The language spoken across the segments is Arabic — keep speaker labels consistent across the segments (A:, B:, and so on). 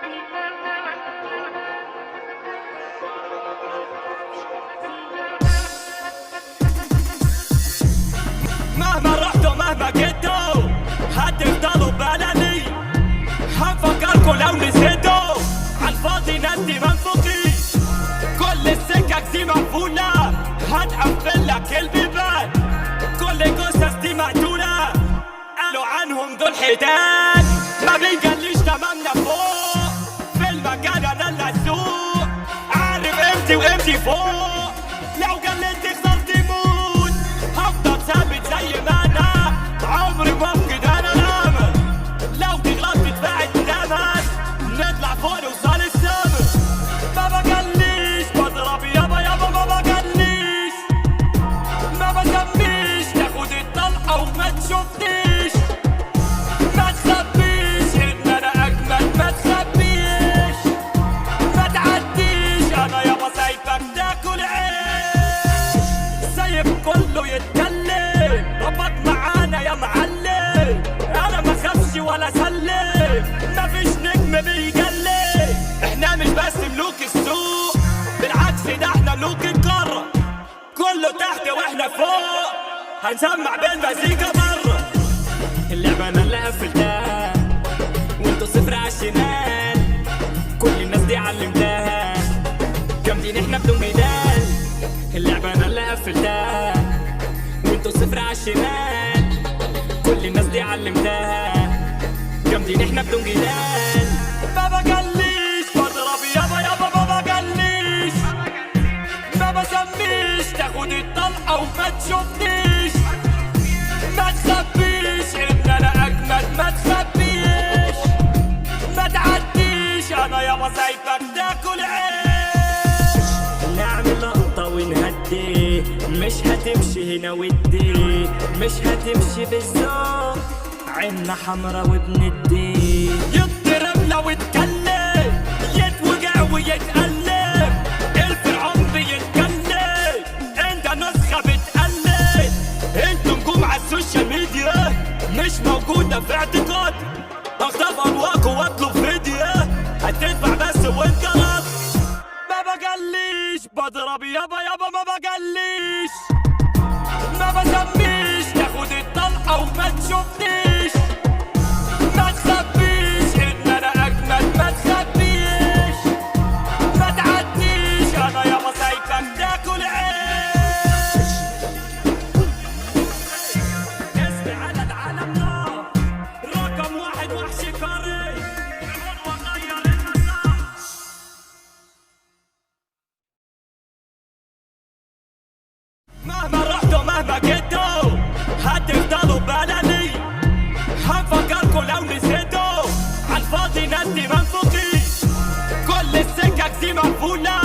A: مهما رحتوا مهما جيتوا هتفضلوا بلدي. هنفكركوا لو نسيتوا عالفاضي ندي منفوقي. كل السكك دي مقفولة هنقفل لك البيبان. كل جثث دي مقتولة قالوا عنهم دول حيتان. ما بيجليش تمامنا فوق في المكان انا اللي اسوق. عارف امتي وامتي فوق. لو جليت تخسر تموت هفضل ثابت زي ما انا. عمري ما افقد انا الامل. لو تغلط تدفع الثمن. نطلع فوق نوصل السما. ما بجليش بضرب يابا يابا ما بجليش. ما بسميش تاخد الطلقة وما تشوفنيش. ما تخبيش ان انا اجمل ما تخبيش. ما تعديش انا يابا سايبك تاكل عيش. سايب كله يتكلم ربط معانا يا معلم. انا ما خافش ولا سلم. مفيش نجم بيجلي. احنا مش بس ملوك السوق بالعكس ده احنا ملوك القارة. كله تحت واحنا فوق هنسمع بالمزيكا بره. اللعبة انا اللي قفلتها وانتوا صفر عالشمال. كل الناس دي علمتها جامدين احنا بدون جدال. اللعبة انا اللي قفلتها وانتوا صفر عالشمال. كل الناس دي علمتها جامدين احنا بدون جدال. ما بجليش بضرب يابا يابا ما بجليش. ما بسميش تاخد الطلقة وما تشوفنيش. ما تخبيش ان انا اجمد ما تخبيش. ما تعديش انا يابا سايبك تاكل عيش. نعمل لقطة ونهدي مش هتمشي هنا ودي. مش هتمشي بالذوق عنا حمرا وبندي. يضرب لو اتكلم يتوجع ويتقلب. الفرعون بيتكلم انت نسخة بتقلد. انتوا نجوم عالسوشيال ميديا مش موجودة في اعتقاد. اخطف ابواكوا واطلب فيديو هتدفع بس وانت راضي. ما بجليش بضرب يابا يابا ما بجليش. ما بسميش تاخد الطلقة وما تشوفنيش. ما تخبيش ان انا اجمد ما تخبيش. ما تعديش انا يابا سايبك تاكل عيش. اسمي على العالم نار رقم واحد وحش كاري. وغير المسار. مهما رحتوا مهما جيتوا هتفضلوا بلدي. هنفكركوا لو نسيتوا عالفاضي ندي منفوقي. كل السكك دي مقفولة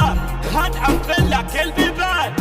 A: هنقفل لك البيبان.